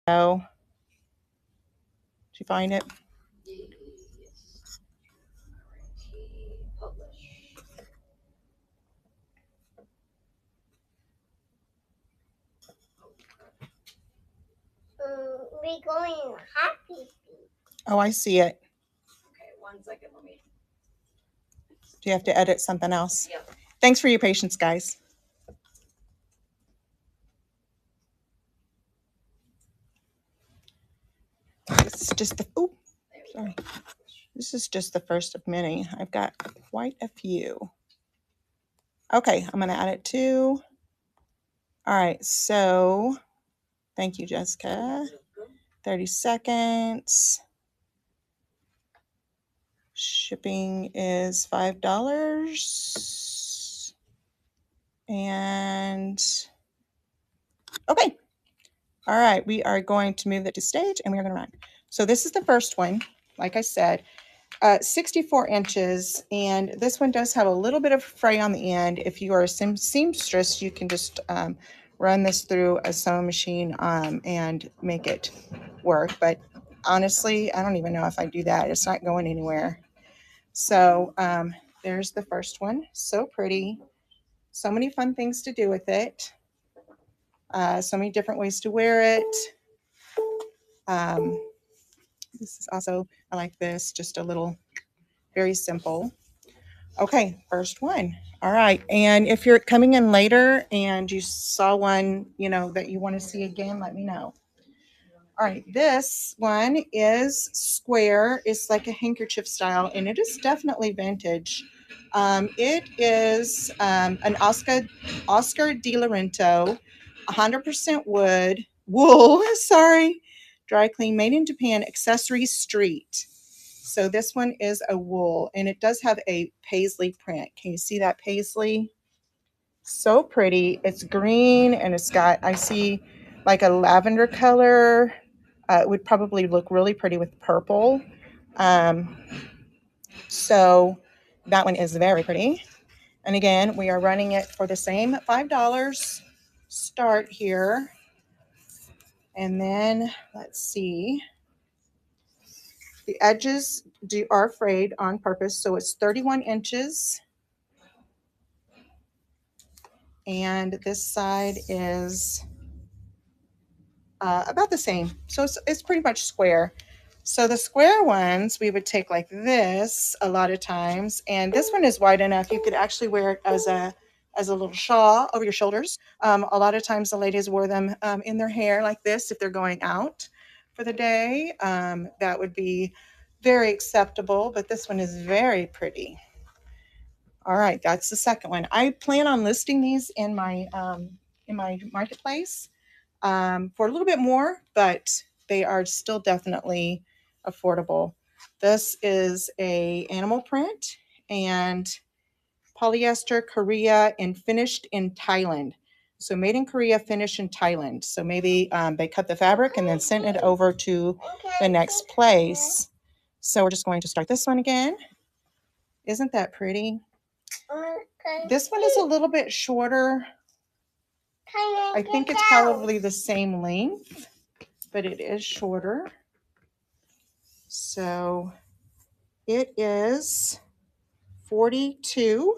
Did you find it? We're going happy feet. Oh, I see it. Okay, 1 second. Let me. Do you have to edit something else? Yep. Thanks for your patience, guys. This is just the sorry. This is just the first of many. I've got quite a few. Okay, I'm going to add it too. All right, so thank you, Jessica. 30 seconds. Shipping is $5. And okay. All right, we are going to move that to stage and we're going to run. So this is the first one, like I said, 64 inches. And this one does have a little bit of fray on the end. If you are a seamstress, you can just run this through a sewing machine and make it work. But honestly, I don't even know if I do that. It's not going anywhere. So there's the first one. So pretty. So many fun things to do with it. So many different ways to wear it. This is also, I like this, just a little, very simple. Okay, first one. All right, and if you're coming in later and you saw one, you know, that you want to see again, let me know. All right, this one is square. It's like a handkerchief style, and it is definitely vintage. It is an Oscar de la Renta, 100% wool, sorry, dry clean, made in Japan, accessory street. So this one is a wool, and it does have a paisley print. Can you see that paisley? So pretty. It's green, and it's got, I see like a lavender color. It would probably look really pretty with purple. So that one is very pretty. And again, we are running it for the same $5 start here. And then let's see. The edges are frayed on purpose. So it's 31 inches. And this side is about the same. So it's pretty much square. So the square ones, we would take like this a lot of times. And this one is wide enough. You could actually wear it as a little shawl over your shoulders. A lot of times the ladies wore them in their hair like this if they're going out for the day. That would be very acceptable. But this one is very pretty. All right, that's the second one. I plan on listing these in my marketplace for a little bit more, but they are still definitely affordable. This is a animal print and polyester, Korea, and finished in Thailand. So made in Korea, finished in Thailand. So maybe they cut the fabric and then sent it over to the next place. So we're just going to start this one again. Isn't that pretty? This one is a little bit shorter. I think it's probably the same length, but it is shorter. So it is 42,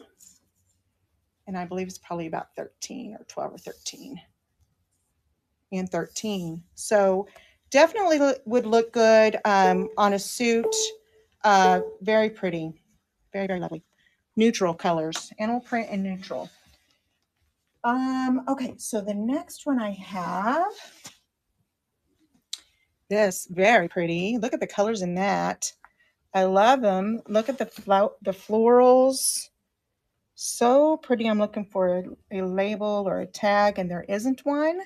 and I believe it's probably about 13 or 12 or 13 and 13. So definitely would look good on a suit. Very pretty, very, very lovely. Neutral colors, animal print and neutral. Okay, so the next one I have, this very pretty. Look at the colors in that. I love them. Look at the florals. So pretty. I'm looking for a label or a tag, and there isn't one.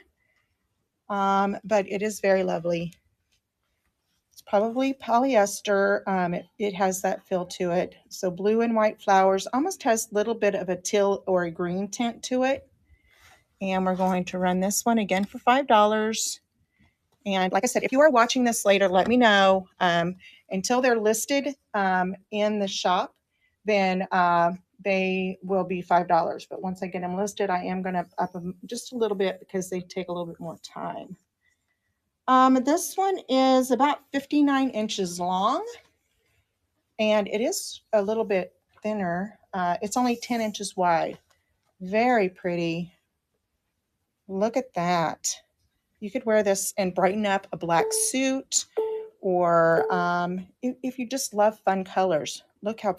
But it is very lovely. It's probably polyester. It has that feel to it. So blue and white flowers, almost has a little bit of a teal or a green tint to it. And we're going to run this one again for $5. And like I said, if you are watching this later, let me know. Until they're listed in the shop, then they will be $5. But once I get them listed, I am going to up them just a little bit because they take a little bit more time. This one is about 59 inches long, and it is a little bit thinner. It's only 10 inches wide. Very pretty. Look at that. You could wear this and brighten up a black suit, or if you just love fun colors. Look how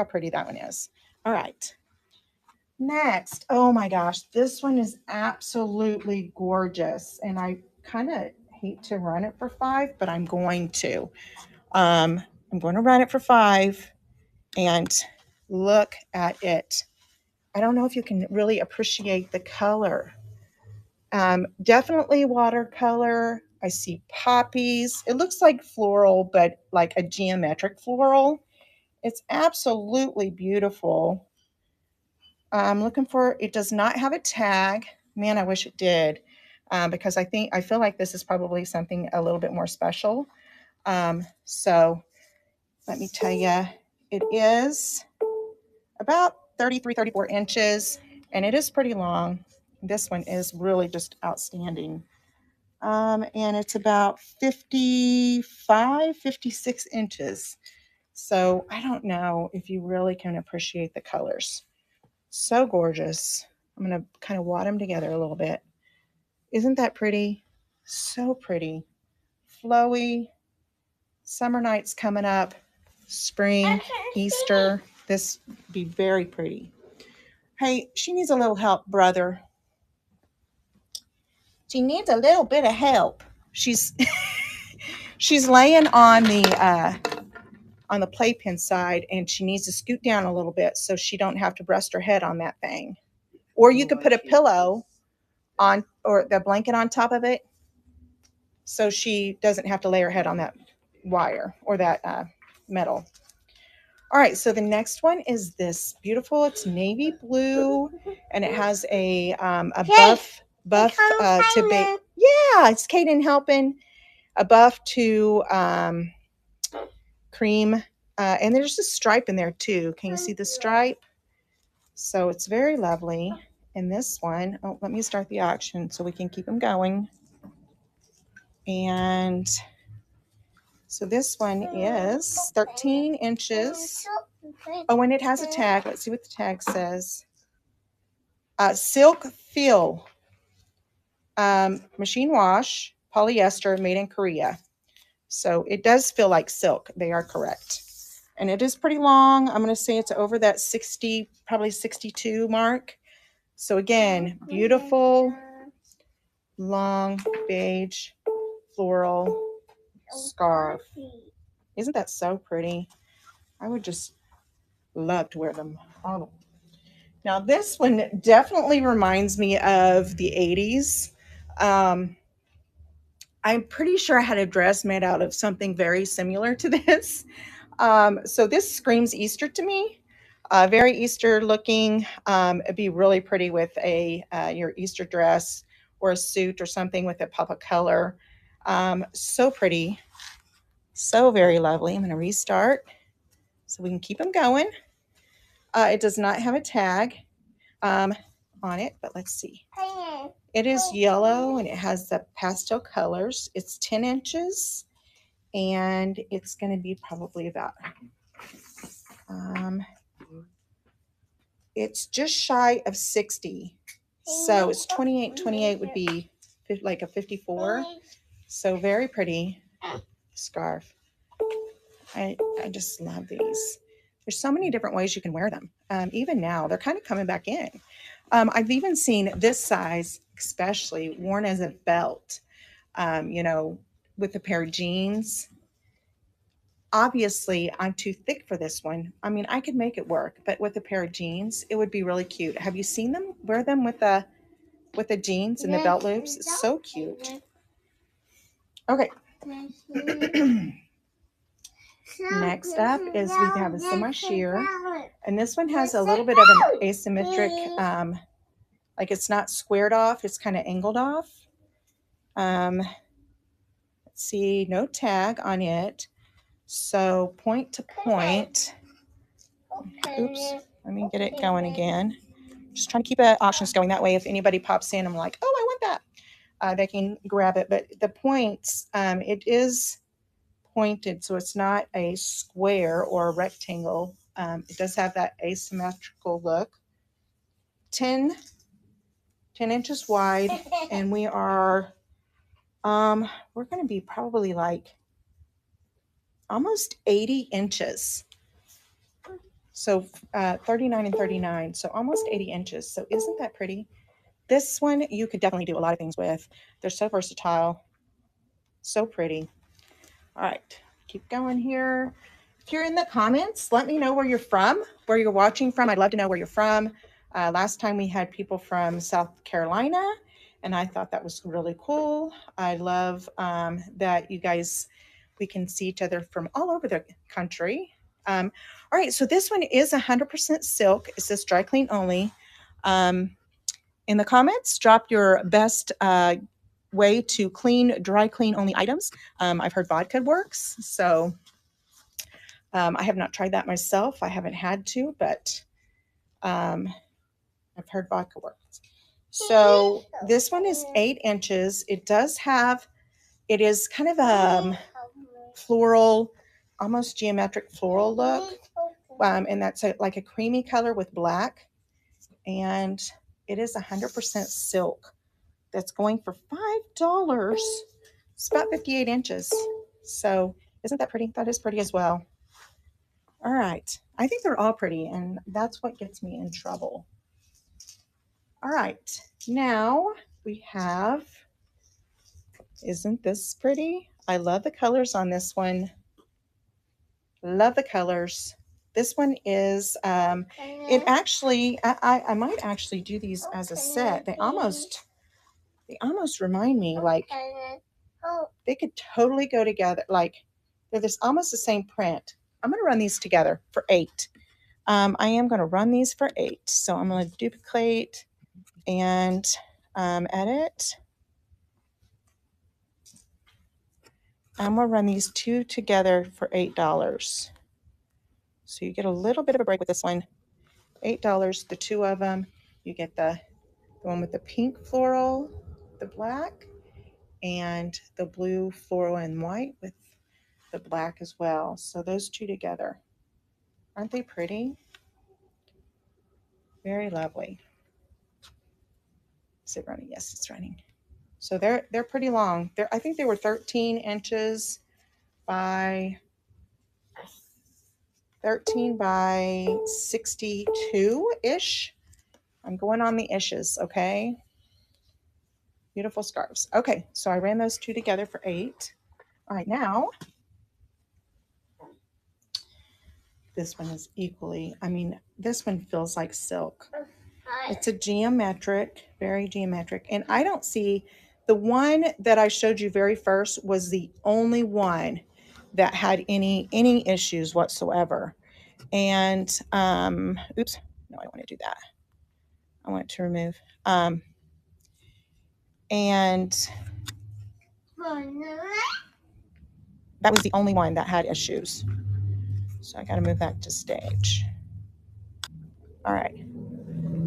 pretty that one is. All right. Next, oh my gosh, this one is absolutely gorgeous, and I kind of hate to run it for 5, but I'm going to. I'm going to run it for 5, and look at it. I don't know if you can really appreciate the color. Definitely watercolor. I see poppies. It looks like floral, but like a geometric floral. It's absolutely beautiful. I'm looking for, it does not have a tag. Man, I wish it did, because I feel like this is probably something a little bit more special. So let me tell you, it is about 33, 34 inches, and it is pretty long. This one is really just outstanding. And it's about 55, 56 inches. So I don't know if you really can appreciate the colors. So gorgeous. I'm going to kind of wad them together a little bit. Isn't that pretty? So pretty. Flowy. Summer nights coming up. Spring, Easter. This would be very pretty. Hey, she needs a little help, brother. She needs a little bit of help. She's she's laying on the playpen side, and she needs to scoot down a little bit so she don't have to rest her head on that thing. Or you could put a pillow on, or the blanket on top of it, so she doesn't have to lay her head on that wire or that metal. All right, so the next one is this beautiful. It's navy blue, and it has a buff to bake. Yeah, it's Kaden helping. A buff to cream, and there's a stripe in there too. Can you see the stripe? So it's very lovely. And this one, oh, let me start the auction so we can keep them going. And so this one is 13 inches. Oh, and it has a tag. Let's see what the tag says. Silk feel, machine wash, polyester, made in Korea. So it does feel like silk. They are correct. And it is pretty long. I'm going to say it's over that 60, probably 62 mark. So again, beautiful, long, beige, floral scarf. Isn't that so pretty? I would just love to wear them. Oh. Now this one definitely reminds me of the 80s. I'm pretty sure I had a dress made out of something very similar to this. So this screams Easter to me. Very Easter looking. It'd be really pretty with your Easter dress or a suit or something with a pop of color. So pretty. So very lovely. I'm going to restart so we can keep them going. It does not have a tag on it, but let's see. It is yellow, and it has the pastel colors. It's 10 inches, and it's going to be probably about, it's just shy of 60. So it's 28. 28 would be like a 54. So very pretty scarf. I just love these. There's so many different ways you can wear them. Even now, they're kind of coming back in. I've even seen this size, especially worn as a belt, with a pair of jeans. Obviously, I'm too thick for this one. I mean, I could make it work, but with a pair of jeans, it would be really cute. Have you seen them wear them with the jeans and the belt loops? It's so cute. Okay. Next up is we have a semi-sheer, and this one has a little bit of an asymmetric, like it's not squared off, it's kind of angled off. Let's see, no tag on it. So point to point. Oops, let me get it going again. Just trying to keep auctions going. That way, if anybody pops in, I'm like, oh, I want they can grab it. But the points, it is pointed, so it's not a square or a rectangle. It does have that asymmetrical look. 10 inches wide, and we are we're going to be probably like almost 80 inches. So 39 and 39, so almost 80 inches. So isn't that pretty? This one you could definitely do a lot of things with. They're so versatile, so pretty. All right, keep going here. If you're in the comments, let me know where you're from, where you're watching from. I'd love to know where you're from. Last time we had people from South Carolina, and I thought that was really cool. I love that you guys, we can see each other from all over the country. All right, so this one is 100% silk. It says dry clean only. In the comments, drop your best way to clean, dry clean only items. I've heard vodka works, so I have not tried that myself. I haven't had to, but I've heard vodka works. So this one is 8 inches. It does have, it is kind of a floral, almost geometric floral look. And that's like a creamy color with black. And it is 100% silk. That's going for $5. It's about 58 inches. So isn't that pretty? That is pretty as well. All right. I think they're all pretty, and that's what gets me in trouble. All right. Now we have, isn't this pretty? I love the colors on this one. Love the colors. This one is, it actually, I might actually do these as a set. They almost remind me like they could totally go together. Like they're this almost the same print. I'm going to run these together for 8. I am going to run these for 8. So I'm going to duplicate and edit. I'm going to run these 2 together for $8. So you get a little bit of a break with this one. $8, the 2 of them. You get the one with the pink floral, the black, and the blue floral and white with the black as well. So those 2 together. Aren't they pretty? Very lovely. Is it running? Yes, it's running. So they're pretty long. I think they were 13 inches by 62-ish. I'm going on the ishes, okay? Beautiful scarves. Okay, so I ran those 2 together for 8. All right, now this one is equally, I mean, this one feels like silk. It's a geometric, very geometric. And I don't see, the one that I showed you very first was the only one that had any issues whatsoever. And, oops, no, I don't want to do that. I want to remove. And that was the only one that had issues. So I got to move that to stage. All right.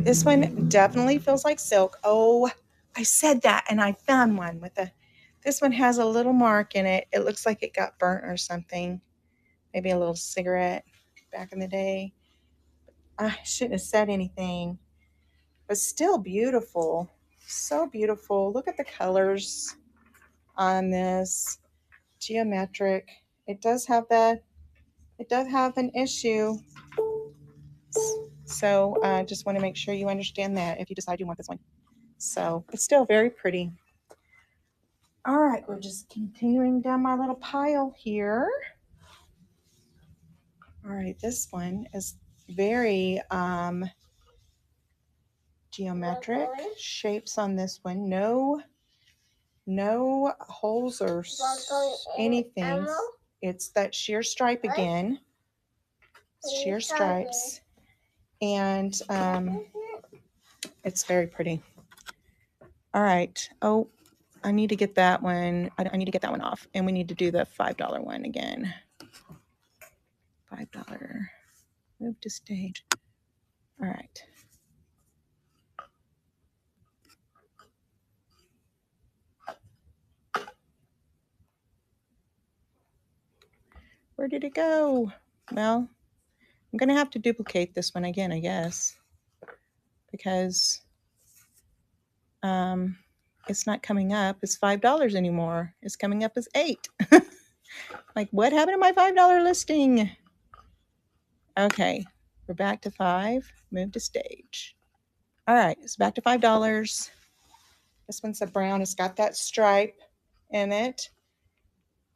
This one definitely feels like silk. Oh, I said that and I found one with a, this one has a little mark in it. It looks like it got burnt or something. Maybe a little cigarette back in the day. I shouldn't have said anything, but still beautiful. So beautiful. Look at the colors on this. Geometric. It does have that, it does have an issue. So I just want to make sure you understand that if you decide you want this one. So it's still very pretty. All right, we're just continuing down my little pile here. All right, this one is very geometric shapes on this one. No holes or anything. It's that sheer stripe again. Sheer stripes. And it's very pretty. All right. Oh, I need to get that one. I need to get that one off. And we need to do the $5 one again. $5. Move to stage. All right. Where did it go? Well, I'm going to have to duplicate this one again, I guess, because it's not coming up as $5 anymore. It's coming up as $8. Like, what happened to my $5 listing? Okay, we're back to 5. Move to stage. All right, it's back to $5. This one's a brown. It's got that stripe in it.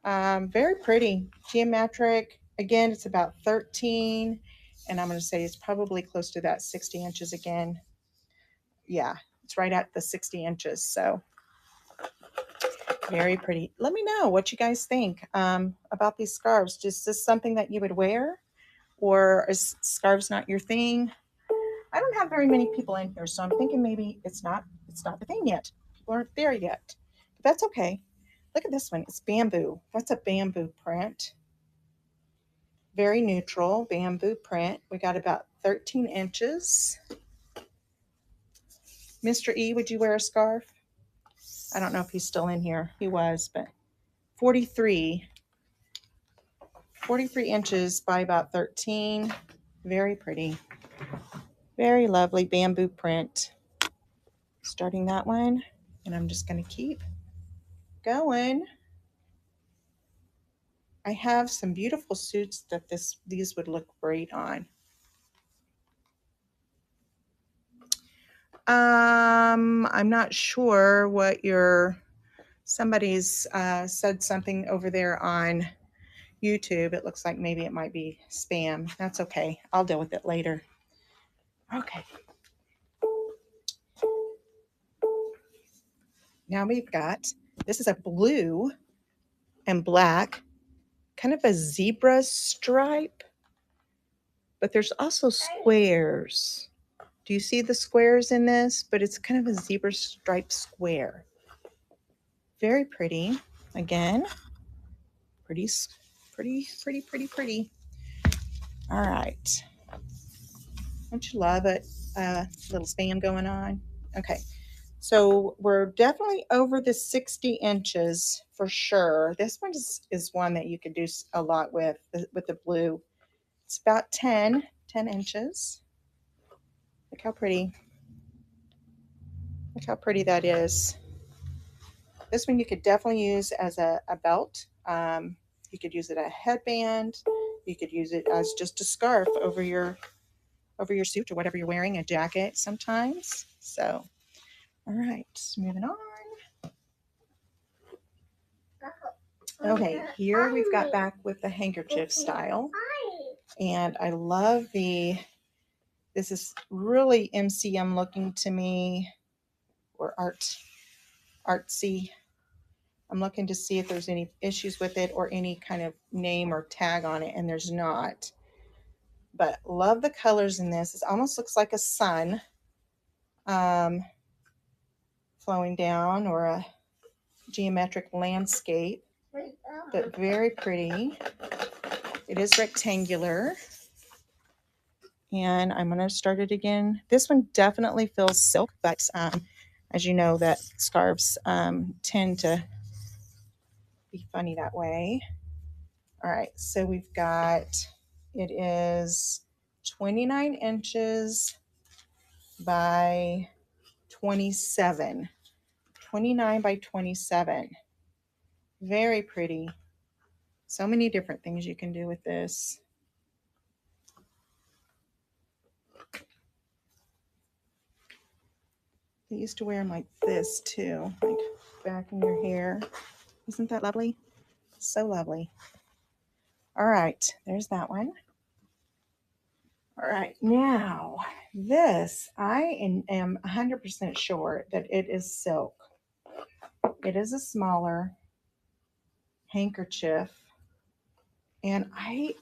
Very pretty, geometric. Again, it's about 13, and I'm going to say it's probably close to that 60 inches again. Yeah, it's right at the 60 inches. So very pretty. Let me know what you guys think about these scarves. Is this something that you would wear, or is scarves not your thing? I don't have very many people in here, so I'm thinking maybe it's not the thing yet. People aren't there yet. But that's okay. Look at this one. It's bamboo. That's a bamboo print. Very neutral bamboo print. We got about 13 inches. Mr. E, would you wear a scarf? I don't know if he's still in here. He was, but 43 inches by about 13. Very pretty. Very lovely bamboo print. Starting that one, and I'm just going to keep going. I have some beautiful suits that these would look great on. I'm not sure what somebody's said something over there on YouTube. It looks like maybe it might be spam. That's okay. I'll deal with it later. Okay. Now we've got, this is a blue and black, kind of a zebra stripe, but there's also squares. Do you see the squares in this? But it's kind of a zebra stripe square. Very pretty. Again, pretty. All right. Don't you love it? Little spam going on. Okay. So we're definitely over the 60 inches for sure. This one is one that you could do a lot with the blue. It's about 10 inches. Look how pretty. Look how pretty that is. This one you could definitely use as a belt. You could use it as a headband. You could use it as just a scarf over your suit or whatever you're wearing, a jacket sometimes. So, all right, moving on. Okay, here we've got back with the handkerchief style. And I love this is really MCM looking to me, or artsy. I'm looking to see if there's any issues with it or any kind of name or tag on it, and there's not. But love the colors in this. It almost looks like a sun flowing down, or a geometric landscape, but very pretty. It is rectangular. And I'm going to start it again. This one definitely feels silk, but as you know, that scarves tend to be funny that way. All right, so we've got, it is 29 inches by 27. 29 by 27. Very pretty. So many different things you can do with this. They used to wear them like this too, like back in your hair. Isn't that lovely? So lovely. All right, there's that one. All right, now this, I am 100% sure that it is silk. It is a smaller handkerchief, and I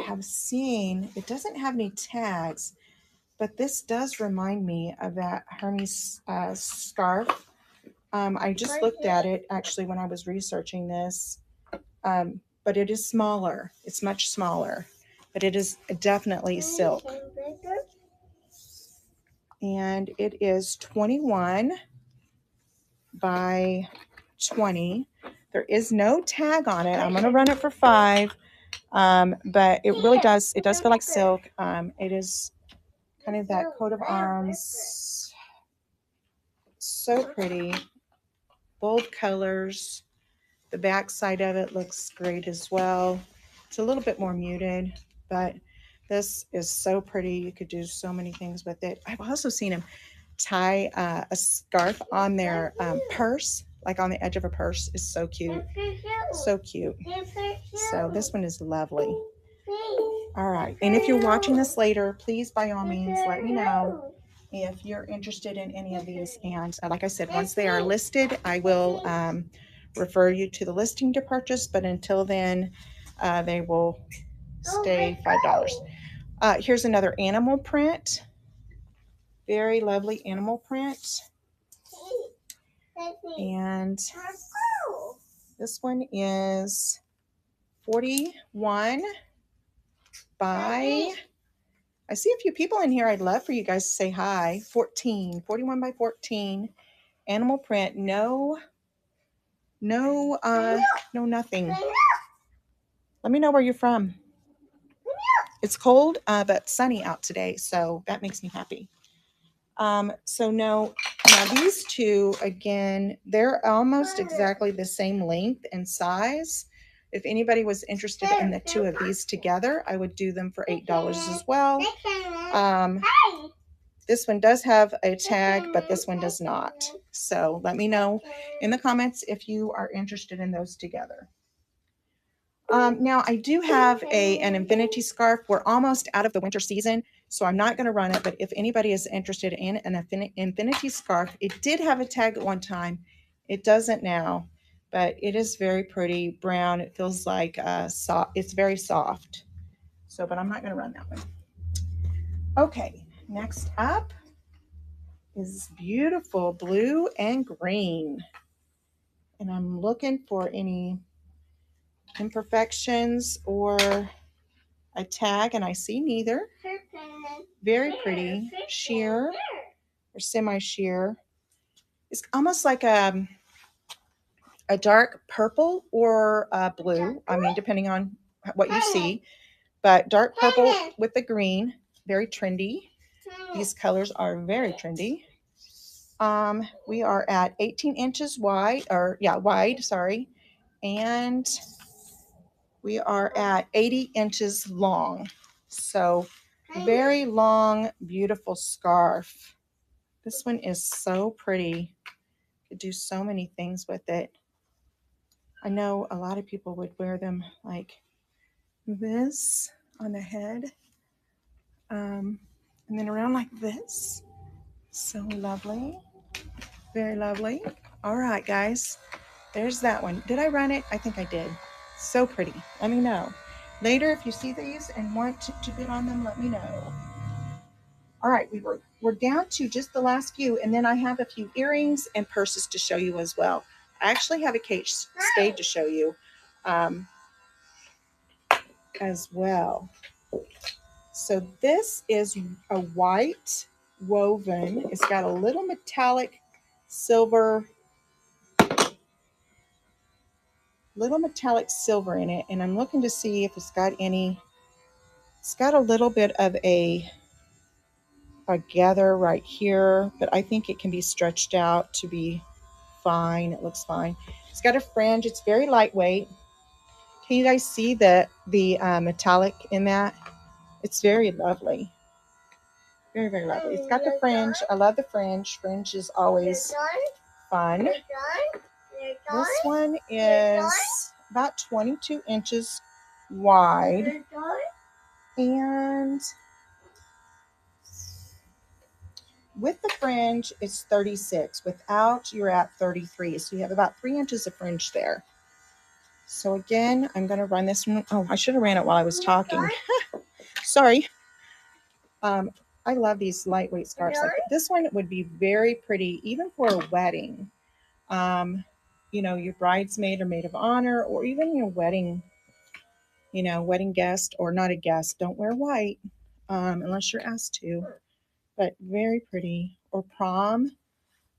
have seen, it doesn't have any tags, but this does remind me of that Hermes scarf. I just looked at it actually when I was researching this, but it is smaller. It's much smaller, but it is definitely silk. And it is 21 by 20. There is no tag on it. I'm going to run it for 5. But it really does, it does feel like silk. It is kind of that coat of arms. So pretty. Bold colors. The back side of it looks great as well. It's a little bit more muted, but this is so pretty. You could do so many things with it. I've also seen them tie a scarf on their purse, like on the edge of a purse. Is so cute. So cute. So this one is lovely. All right. And if you're watching this later, please, by all means, let me know if you're interested in any of these. And like I said, once they are listed, I will refer you to the listing to purchase. But until then, they will stay $5. Here's another animal print. Very lovely animal print. And this one is 41 by, I see a few people in here. I'd love for you guys to say hi. 41 by 14 animal print. No nothing. Let me know where you're from. It's cold, but sunny out today, so that makes me happy. So now these two, again, they're almost exactly the same length and size. If anybody was interested in the two of these together, I would do them for $8 as well. This one does have a tag, but this one does not. So let me know in the comments if you are interested in those together. Now I do have an infinity scarf. We're almost out of the winter season, so I'm not going to run it. But if anybody is interested in an infinity scarf, it did have a tag at one time. It doesn't now, but it is very pretty brown. It feels like soft. It's very soft. So, but I'm not going to run that one. Okay, next up is beautiful blue and green. And I'm looking for any imperfections or a tag, and I see neither. Very pretty. Sheer or semi-sheer. It's almost like a dark purple or blue. I mean, depending on what you see. But dark purple with the green. Very trendy. These colors are very trendy. We are at 18 inches wide, wide, sorry. And we are at 80 inches long. So very long, beautiful scarf. This one is so pretty. You could do so many things with it. I know a lot of people would wear them like this on the head. And then around like this. So lovely. Very lovely. All right, guys. There's that one. Did I run it? I think I did. So pretty. Let me know. Later, if you see these and want to bid on them, let me know. All right, we're down to just the last few, and then I have a few earrings and purses to show you as well. I actually have a Kate Spade to show you as well. So this is a white woven. It's got a little metallic silver in it, and I'm looking to see if it's got any. It's got a little bit of a gather right here, but I think it can be stretched out to be fine. It looks fine. It's got a fringe. It's very lightweight. Can you guys see the metallic in that? It's very lovely. Very, very lovely. It's got the fringe. I love the fringe. Fringe is always fun. This one is about 22 inches wide. And with the fringe, it's 36. Without, you're at 33. So you have about 3 inches of fringe there. So again, I'm going to run this one. Oh, I should have ran it while I was talking. Sorry. I love these lightweight scarves. Like this one would be very pretty, even for a wedding. You know, your bridesmaid or maid of honor, or even your wedding, wedding guest or not a guest. Don't wear white unless you're asked to. But very pretty. Or prom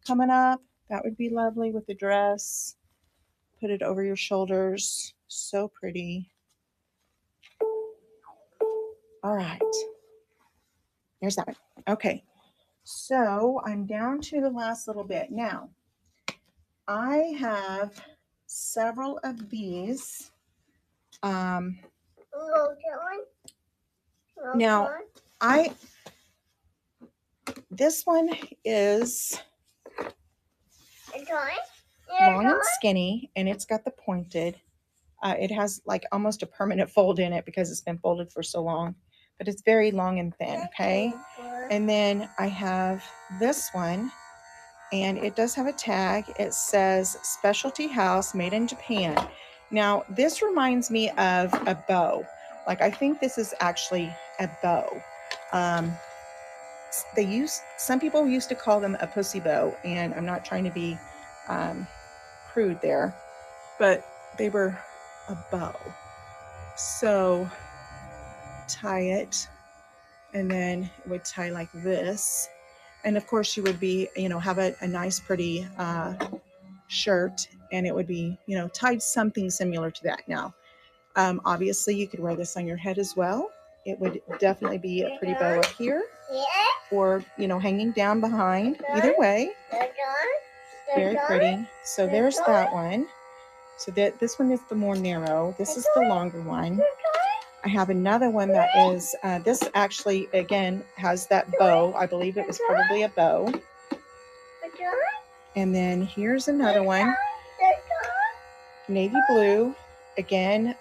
coming up. That would be lovely with the dress. Put it over your shoulders. So pretty. All right. There's that one. Okay. So I'm down to the last little bit. Now, I have several of these. Um, now, this one is long and skinny, and it's got the pointed. It has like almost a permanent fold in it because it's been folded for so long, but it's very long and thin, okay? And then I have this one, and it does have a tag. It says Specialty House Made in Japan. Now, this reminds me of a bow. Like, I think this is actually a bow. Some people used to call them a pussy bow, and I'm not trying to be crude there, but they were a bow. So tie it, and then it would tie like this. And of course you would be, have a nice pretty shirt, and it would be, tied something similar to that. Now, obviously you could wear this on your head as well. It would definitely be a pretty bow up here, or, hanging down behind. Either way, very pretty. So there's that one. So this one is the more narrow. This is the longer one. I have another one that is, this actually, again, has that bow. I believe it was probably a bow. And then here's another one, navy blue. Again,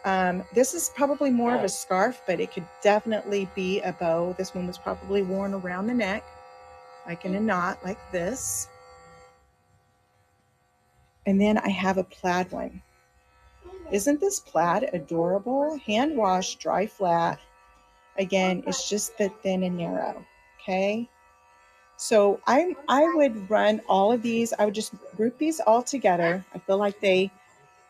this is probably more of a scarf, but it could definitely be a bow. This one was probably worn around the neck, like in a knot, like this. And then I have a plaid one. Isn't this plaid adorable? Hand washed, dry flat. Again, it's just the thin and narrow, okay? So I would run all of these. I would just group these all together. I feel like they,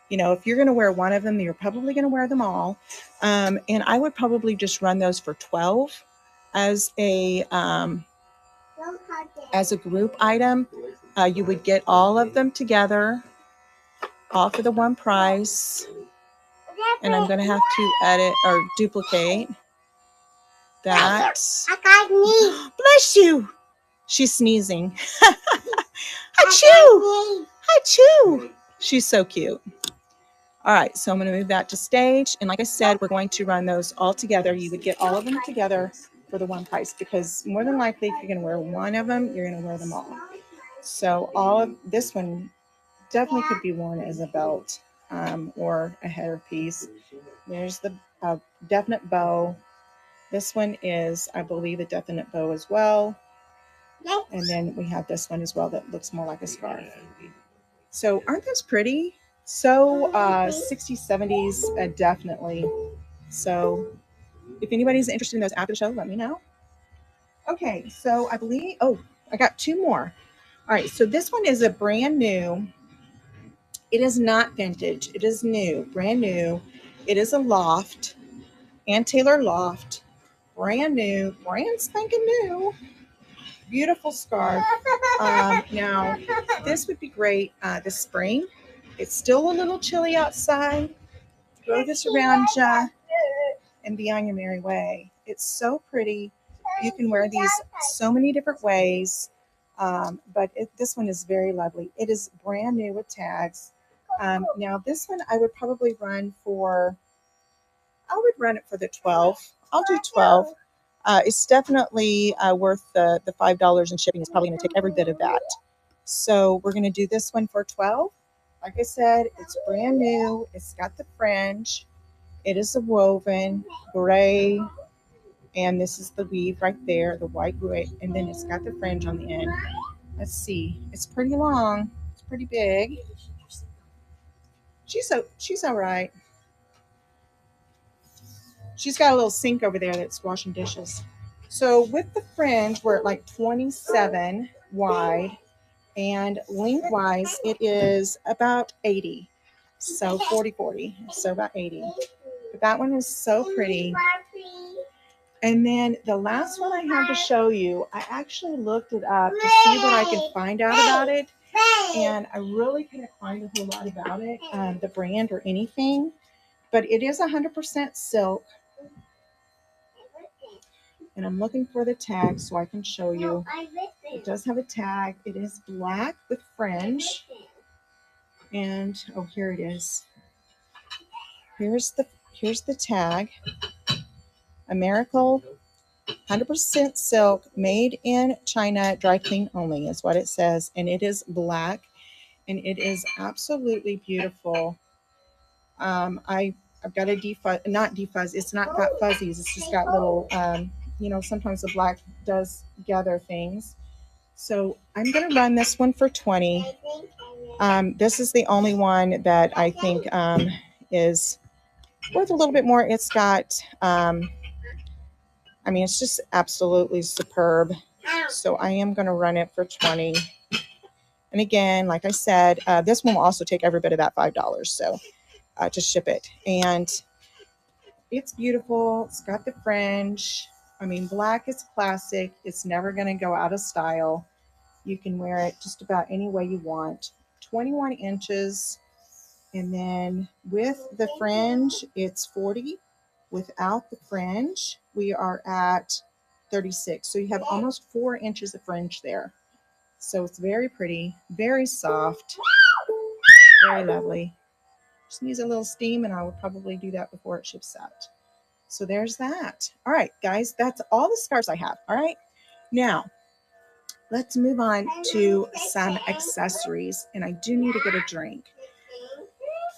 if you're going to wear one of them, you're probably going to wear them all. And I would probably just run those for $12 as a group item. You would get all of them together, all for the one price. And I'm going to have to edit or duplicate that. Bless you. She's sneezing. Achoo! Achoo! She's so cute. All right, so I'm going to move that to stage. And like I said, we're going to run those all together. You would get all of them together for the one price, because more than likely, if you're going to wear one of them, you're going to wear them all. So all of this one definitely could be worn as a belt or a header piece. There's the definite bow. This one is, I believe, a definite bow as well. And then we have this one as well that looks more like a scarf. So aren't those pretty? So 60s, 70s, definitely. So if anybody's interested in those after the show, let me know. Okay, so I believe, I got two more. All right, so this one is a brand new. It is not vintage. It is new, brand new. It is a loft, Ann Taylor loft, brand new, brand spanking new. Beautiful scarf. Now, this would be great this spring. It's still a little chilly outside. Throw this around you and be on your merry way. It's so pretty. You can wear these so many different ways, but this one is very lovely. It is brand new with tags. Now, this one I would probably run for, it for the 12. I'll do 12. It's definitely worth the $5 in shipping. It's probably going to take every bit of that. So we're going to do this one for 12. Like I said, it's brand new. It's got the fringe. It is a woven gray, and this is the weave right there, the white gray, and then it's got the fringe on the end. Let's see. It's pretty long. It's pretty big. She's all right. She's got a little sink over there that's washing dishes. So with the fringe, we're at like 27 wide, and lengthwise it is about 80. So 40, so about 80. But that one is so pretty. And then the last one I have to show you, I actually looked it up to see what I could find out about it. And I really couldn't find a whole lot about it, the brand or anything. But it is 100% silk. And I'm looking for the tag so I can show you. No, I It listen. does have a tag. It is black with fringe. And oh, here it is. Here's the tag. Americal 100% silk, made in China, dry clean only is what it says. And it is black, and it is absolutely beautiful. I've got a defuzz, not defuzz. It's not got fuzzies. It's just got little, sometimes the black does gather things. So I'm going to run this one for 20. This is the only one that I think is worth a little bit more. It's got, it's just absolutely superb. So I am going to run it for 20. And again, like I said, this one will also take every bit of that $5. So to ship it. And it's beautiful. It's got the fringe. Black is classic. It's never going to go out of style. You can wear it just about any way you want. 21 inches. And then with the fringe, it's 40. Without the fringe, we are at 36. So you have almost 4 inches of fringe there. So it's very pretty, very soft, very lovely. Just needs a little steam, and I will probably do that before it ships out. So there's that. All right, guys, that's all the scarves I have. All right, now let's move on to some accessories, and I do need to get a drink.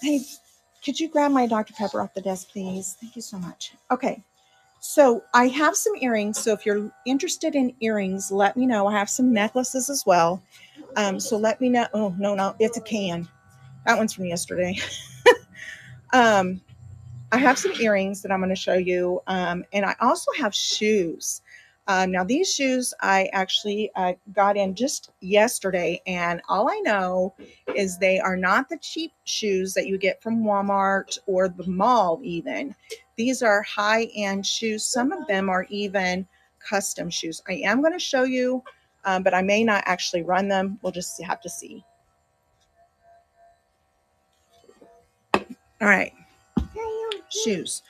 Hey, could you grab my Dr. Pepper off the desk, please? Thank you so much. Okay, so I have some earrings. So if you're interested in earrings, let me know. I have some necklaces as well. So let me know. Oh, no, it's a can. That one's from yesterday. I have some earrings that I'm going to show you. And I also have shoes. Now, these shoes I actually got in just yesterday. And all I know is they are not the cheap shoes that you get from Walmart or the mall even. These are high-end shoes. Some of them are even custom shoes. I am going to show you, but I may not actually run them. We'll just have to see. All right. Shoes.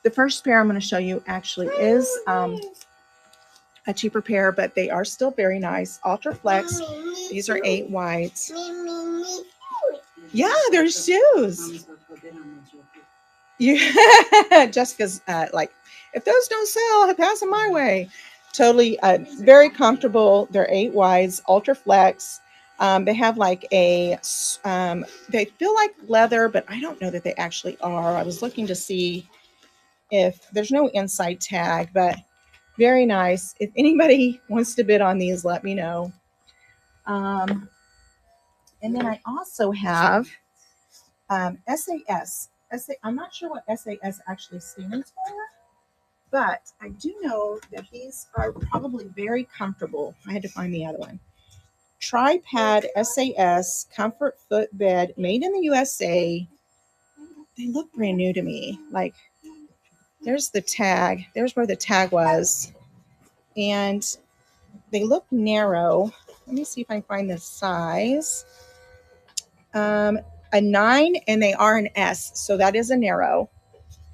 The first pair I'm going to show you actually is a cheaper pair, but they are still very nice. Ultra Flex. These are 8 wides. Yeah, they're shoes. Yeah, Jessica's like, if those don't sell, pass them my way. Totally, very comfortable. They're 8 wides, Ultra Flex. They have like they feel like leather, but I don't know that they actually are. I was looking to see if there's no inside tag, but very nice. If anybody wants to bid on these, let me know. And then I also have SAS. I'm not sure what SAS actually stands for, but I do know that these are probably very comfortable. I had to find the other one. Tripad SAS comfort foot bed, made in the USA. They look brand new to me. Like, there's the tag. There's where the tag was. And they look narrow. Let me see if I can find the size. A 9, and they are an S. So that is a narrow.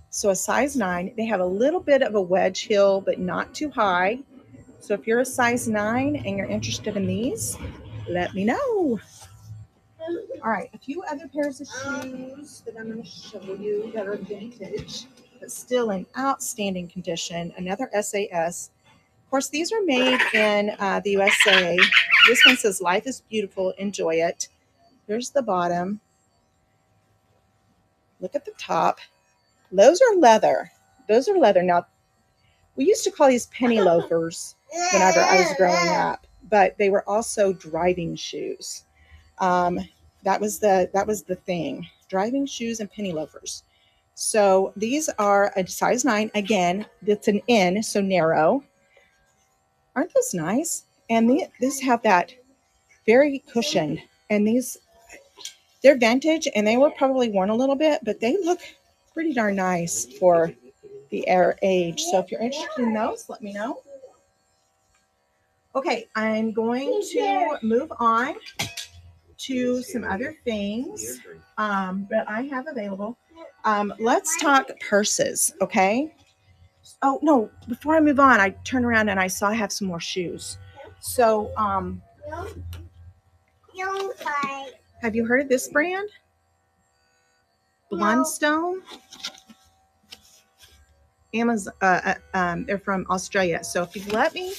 So a size 9. They have a little bit of a wedge heel, but not too high. So if you're a size 9 and you're interested in these, let me know. All right, a few other pairs of shoes that I'm going to show you that are vintage, but still in outstanding condition. Another SAS. Of course, these are made in the USA. This one says, "Life is beautiful, enjoy it." Here's the bottom. Look at the top. Those are leather. Those are leather. Now, we used to call these penny loafers whenever I was growing up, but they were also driving shoes. That was the thing. Driving shoes and penny loafers. So these are a size 9. Again, it's an N, so narrow. Aren't those nice? And these have that very cushioned. And they're vintage, and they were probably worn a little bit, but they look pretty darn nice for the age. So if you're interested in those, let me know. Okay, I'm going to move on to some other things that I have available. Let's talk purses, okay? Oh no, before I move on, I turned around and I saw I have some more shoes. So, Don't fight. have you heard of this brand? Blundstone. Amazon. They're from Australia. So if you let me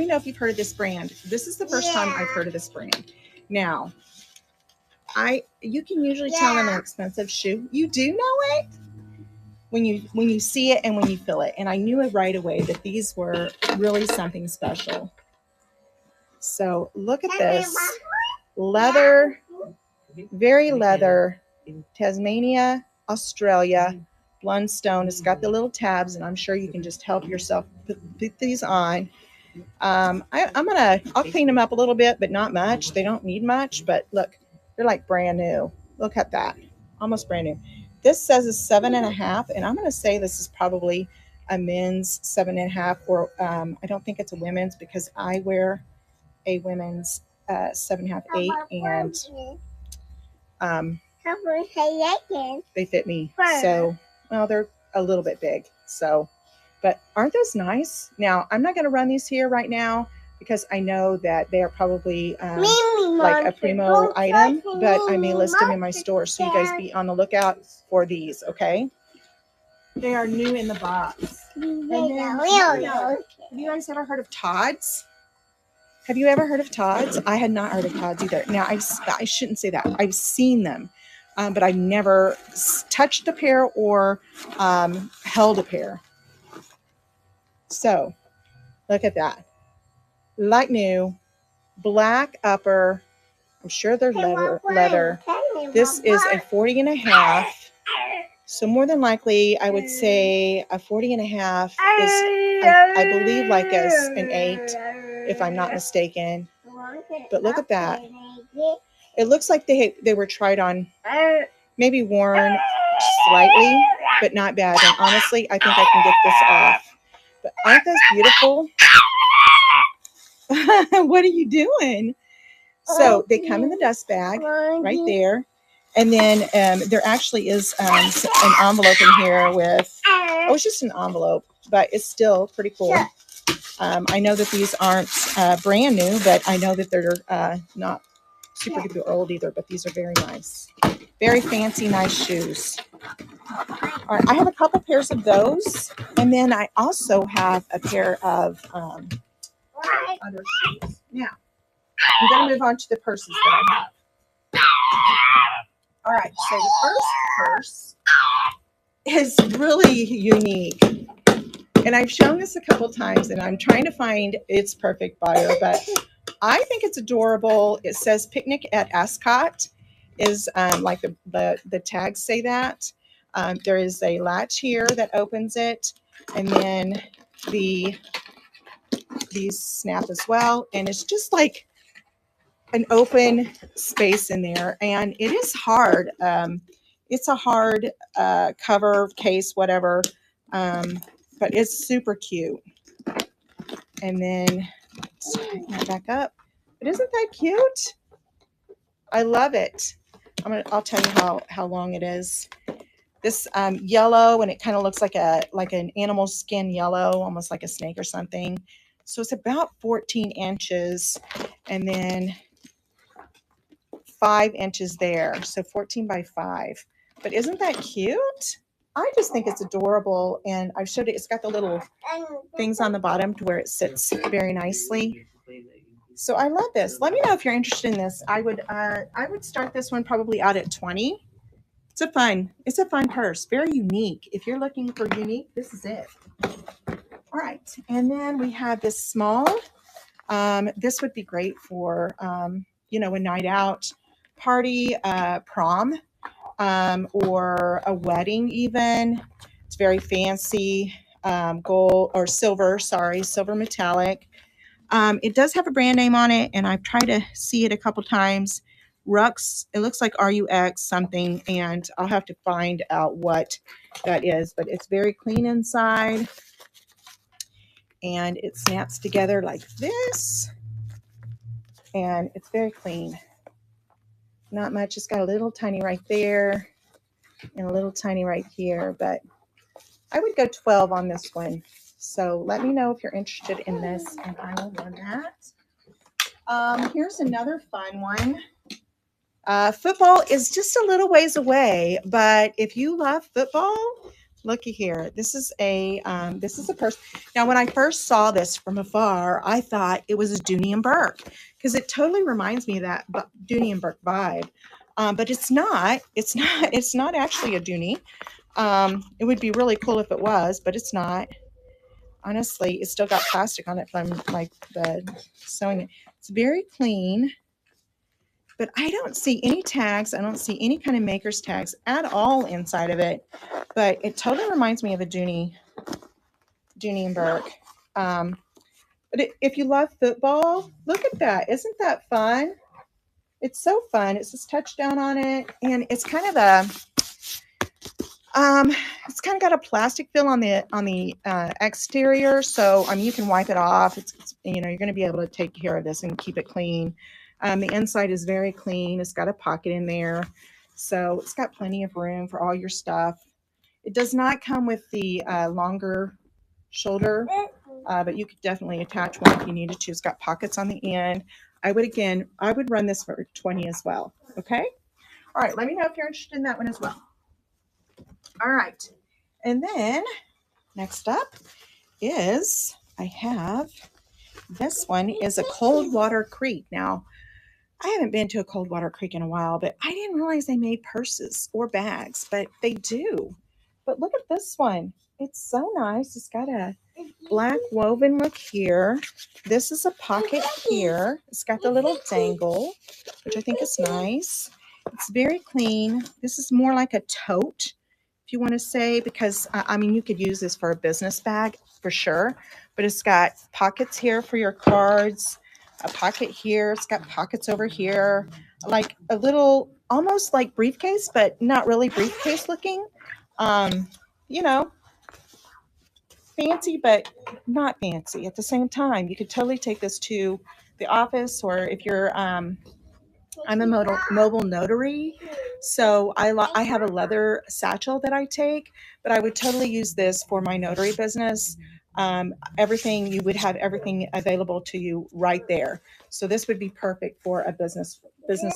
know if you've heard of this brand. This is the first time I've heard of this brand. Now, you can usually tell an expensive shoe. You do know it when you see it and when you feel it. And I knew it right away that these were really something special. So look at this leather, very leather, Tasmania, Australia. Blundstone. It's got the little tabs, and I'm sure you can just help yourself put these on. I'll clean them up a little bit, but not much. They don't need much, but look, they're like brand new. Look at that, almost brand new. This says a 7.5, and I'm going to say this is probably a men's 7.5, or I don't think it's a women's because I wear a women's 7.5, 8, and they fit me. So, well, they're a little bit big. So, but aren't those nice? Now, I'm not going to run these here right now because I know that they are probably like a primo item, but I may list them in my store. So you guys be on the lookout for these, okay? They are new in the box. And then, have you guys ever heard of Todd's? Have you ever heard of Todd's? I had not heard of Todd's either. Now, I shouldn't say that. I've seen them, but I've never touched a pair or held a pair. So, look at that. Like new, black upper. I'm sure they're leather. This is a 40.5. So more than likely, I would say a 40.5 is, I believe, like an 8, if I'm not mistaken. But look at that. It looks like they were tried on, maybe worn slightly, but not bad. And honestly, I think I can get this off. But aren't those beautiful? What are you doing? So they come in the dust bag right there. And then there actually is an envelope in here with, it's just an envelope, but it's still pretty cool. I know that these aren't brand new, but I know that they're not super duper old either, but these are very nice. Very fancy, nice shoes. All right, I have a couple pairs of those. And then I also have a pair of other shoes. Now, I'm going to move on to the purses that I have. All right, so the first purse is really unique. And I've shown this a couple times, and I'm trying to find its perfect bio, but I think it's adorable. It says Picnic at Ascot, is like the tags say that. There is a latch here that opens it, and then these snap as well. And it's just like an open space in there, and it is hard. It's a hard cover, case, whatever, but it's super cute. And then tighten that back up. But isn't that cute? I love it. I'll tell you how long it is. This yellow, and it kind of looks like an animal skin yellow, almost like a snake or something. So it's about 14 inches, and then 5 inches there, so 14 by 5. But isn't that cute? I just think it's adorable, and I've showed it. It's got the little things on the bottom to where it sits very nicely. So I love this. Let me know if you're interested in this. I would start this one probably out at 20. It's a fun purse, very unique. If you're looking for unique, this is it. All right, and then we have this small. This would be great for a night out party, prom, or a wedding even. It's very fancy, gold or silver, silver metallic. It does have a brand name on it, and I've tried to see it a couple times. Rux, it looks like RUX something, and I'll have to find out what that is, but it's very clean inside, and it snaps together like this, and it's very clean. Not much. It's got a little tiny right there and a little tiny right here, but I would go 12 on this one. So let me know if you're interested in this, and I will run that. Here's another fun one. Football is just a little ways away, but if you love football, looky here. This is a purse. Now, when I first saw this from afar, I thought it was a Dooney and Burke because it totally reminds me of that Dooney and Burke vibe. But it's not. It's not. It's not actually a Dooney. It would be really cool if it was, but it's not. Honestly, it's still got plastic on it from like the sewing it. It's very clean, but I don't see any tags. I don't see any kind of maker's tags at all inside of it. But it totally reminds me of a Dooney and Burke. But if you love football, look at that. Isn't that fun? It's so fun. It says touchdown on it, and it's kind of got a plastic feel on the exterior. So you can wipe it off. It's you're going to be able to take care of this and keep it clean. The inside is very clean. It's got a pocket in there, so it's got plenty of room for all your stuff. It does not come with the longer shoulder, but you could definitely attach one if you needed to. It's got pockets on the end. I would run this for 20 as well. Okay. All right. Let me know if you're interested in that one as well. All right. And then next up is I have this one is a Coldwater Creek. Now, I haven't been to a Coldwater Creek in a while, but I didn't realize they made purses or bags, but they do. But look at this one. It's so nice. It's got a black woven look here. This is a pocket here. It's got the little dangle, which I think is nice. It's very clean. This is more like a tote, if you want to say, because you could use this for a business bag for sure, but it's got pockets here for your cards, a pocket here. It's got pockets over here, like a little, almost like briefcase, but not really briefcase looking. Fancy, but not fancy at the same time. You could totally take this to the office, or if you're, I'm a mobile notary, so I have a leather satchel that I take, but I would totally use this for my notary business. You would have everything available to you right there. So this would be perfect for a business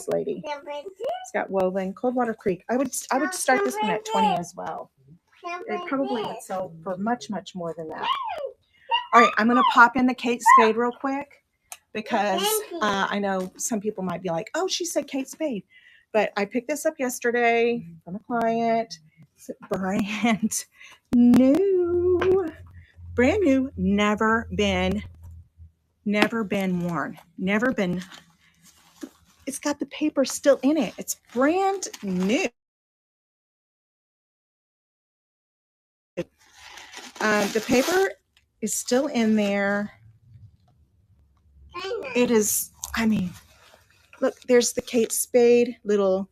lady. It's got woven Coldwater Creek. I would start this one at 20 as well. It probably would sell for much, much more than that. All right, I'm going to pop in the Kate Spade real quick because I know some people might be like, oh, she said Kate Spade. But I picked this up yesterday from a client. It's brand new. Brand new, never been worn. Never been. It's got the paper still in it. It's brand new. The paper is still in there. It is, look, there's the Kate Spade little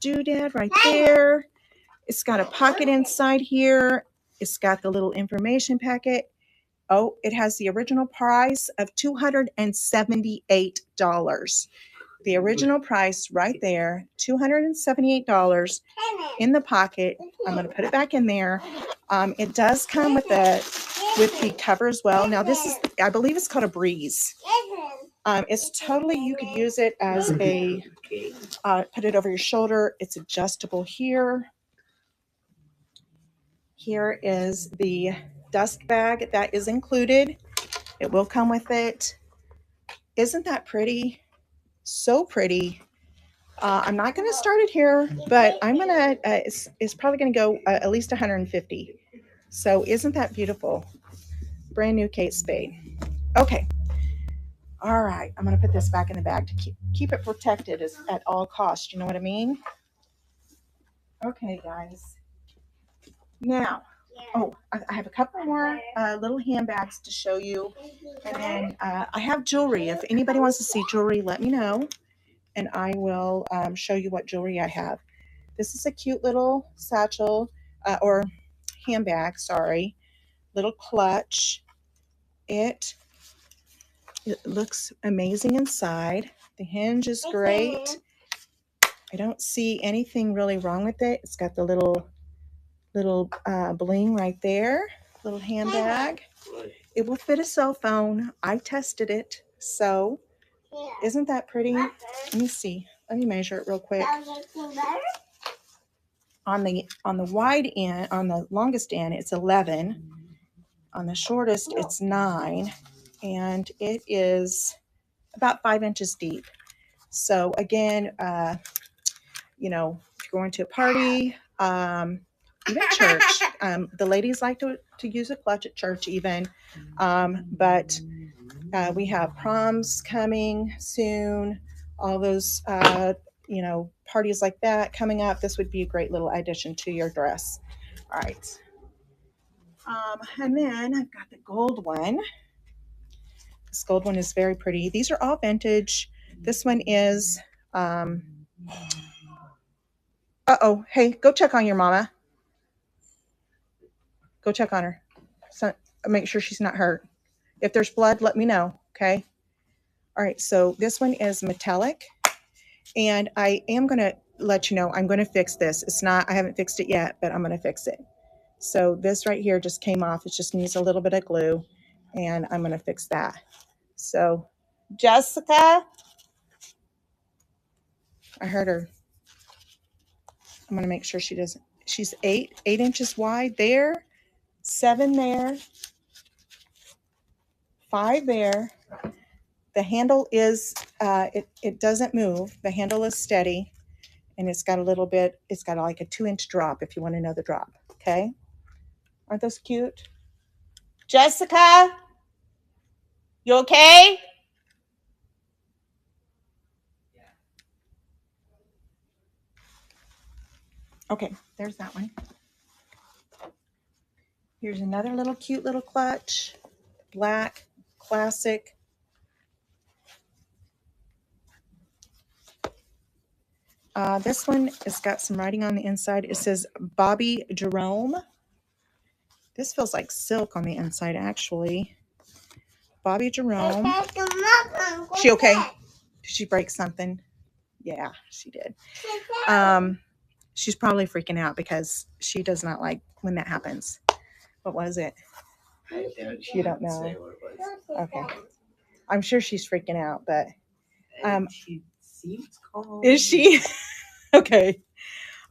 doodad right there. It's got a pocket inside here. It's got the little information packet. Oh, it has the original price of $278. The original price right there, $278 in the pocket. I'm going to put it back in there. It does come with the cover as well. Now this is, I believe it's called a Breeze. It's totally, you could use it as a, put it over your shoulder. It's adjustable here. Here is the dust bag that is included. It will come with it. Isn't that pretty? So pretty. I'm not going to start it here, but I'm going to, it's probably going to go at least 150. So isn't that beautiful? Brand new Kate Spade. Okay. All right. I'm going to put this back in the bag to keep it protected at all costs. You know what I mean? Okay, guys. Now, I have a couple more little handbags to show you. And then I have jewelry. If anybody wants to see jewelry, let me know. And I will show you what jewelry I have. This is a cute little satchel or handbag, sorry. Little clutch. It looks amazing inside. The hinge is great. I don't see anything really wrong with it. It's got the little Little bling right there. Little handbag. It will fit a cell phone. I tested it. So Yeah. isn't that pretty? Let me see. Let me measure it real quick. On the wide end, on the longest end, it's 11. On the shortest, it's 9, and it is about 5 inches deep. So again, you know, if you're going to a party, even church, the ladies like to use a clutch at church even, but we have proms coming soon, all those, you know, parties like that coming up. This would be a great little addition to your dress. All right. And then I've got the gold one. This gold one is very pretty. These are all vintage. This one is, uh-oh, hey, go check on your mama. Go check on her. So, make sure she's not hurt. If there's blood, let me know, okay? All right, so this one is metallic, and I am going to let you know I'm going to fix this. It's not, I haven't fixed it yet, but I'm going to fix it. So this right here just came off. It just needs a little bit of glue, and I'm going to fix that. So, Jessica, I heard her. I'm going to make sure she doesn't. She's 8 inches wide there, 7 there, 5 there. The handle is, it doesn't move. The handle is steady, and it's got a little bit, it's got like a 2-inch drop if you want to know the drop, okay? Aren't those cute? Jessica, you okay? Okay, there's that one. Here's another little cute little clutch, black, classic. This one has got some writing on the inside. It says Bobby Jerome. This feels like silk on the inside, actually. Bobby Jerome. She okay? Did she break something? Yeah, she did. She's probably freaking out because she does not like when that happens. What was it? You don't know. Okay. I'm sure she's freaking out, but she seems calm. is she? Okay.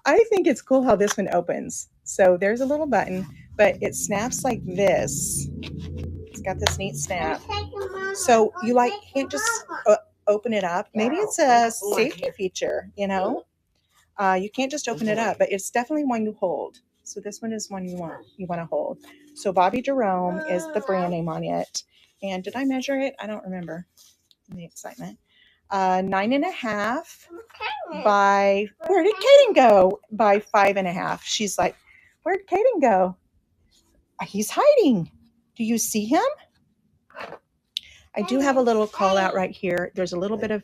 I think it's cool how this one opens. So there's a little button, but it snaps like this. It's got this neat snap. So you like can't just open it up. Maybe it's a safety feature, you know. You can't just open it up, but it's definitely one you hold. So this one is one you want to hold. So Bobby Jerome is the brand name on it. And did I measure it? I don't remember. In the excitement. 9.5 by, where did Kaden go? By 5.5. She's like, where'd Kaden go? He's hiding. Do you see him? I do have a little call out right here. There's a little bit of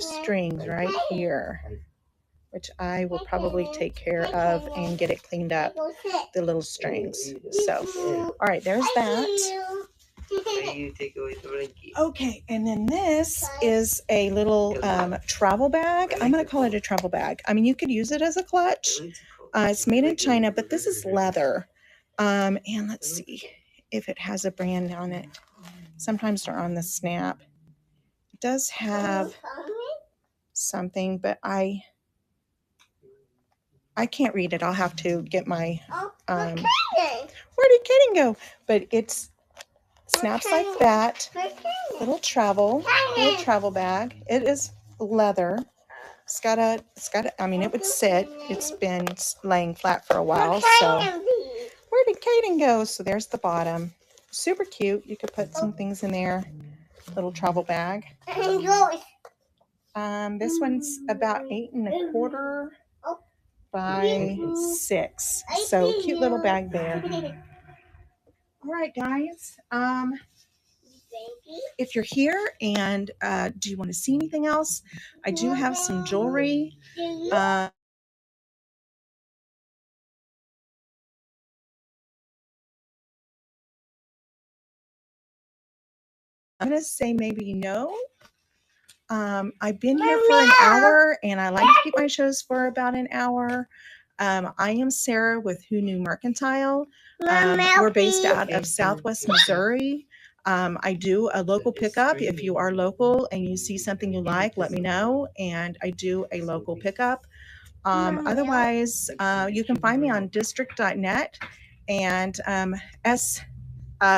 strings right here, which I will probably take care of and get it cleaned up, the little strings. So, all right, there's that. You take away the blankie. Okay, and then this is a little travel bag. I'm going to call it a travel bag. I mean, you could use it as a clutch. It's made in China, but this is leather. And let's see if it has a brand on it. Sometimes they're on the snap. It does have something, but I can't read it. I'll have to get my where did Kaden go? But it's snaps like that. Little travel bag. It is leather. It's got a I mean, it would sit. It's been laying flat for a while. So where did Kaden go? So there's the bottom. Super cute. You could put some things in there. Little travel bag. This one's about 8.25 by 6. So cute little bag there. All right, guys. If you're here and do you want to see anything else? I do have some jewelry. I'm going to say maybe no. I've been here for an hour, and I like to keep my shows for about an hour. I am Sarah with Who Knew Mercantile. Mom, We're based Melfi. out of Southwest Missouri. I do a local pickup. If you are local and you see something you like, let me know. And I do a local pickup. Otherwise, you can find me on district.net and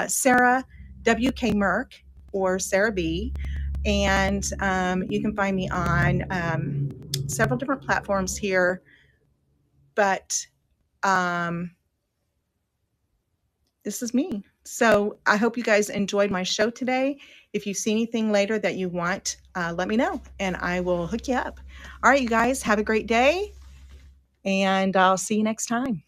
Sarah WK Merck or Sarah B. And you can find me on several different platforms here. But this is me. So I hope you guys enjoyed my show today. If you see anything later that you want, let me know and I will hook you up. All right, you guys, have a great day and I'll see you next time.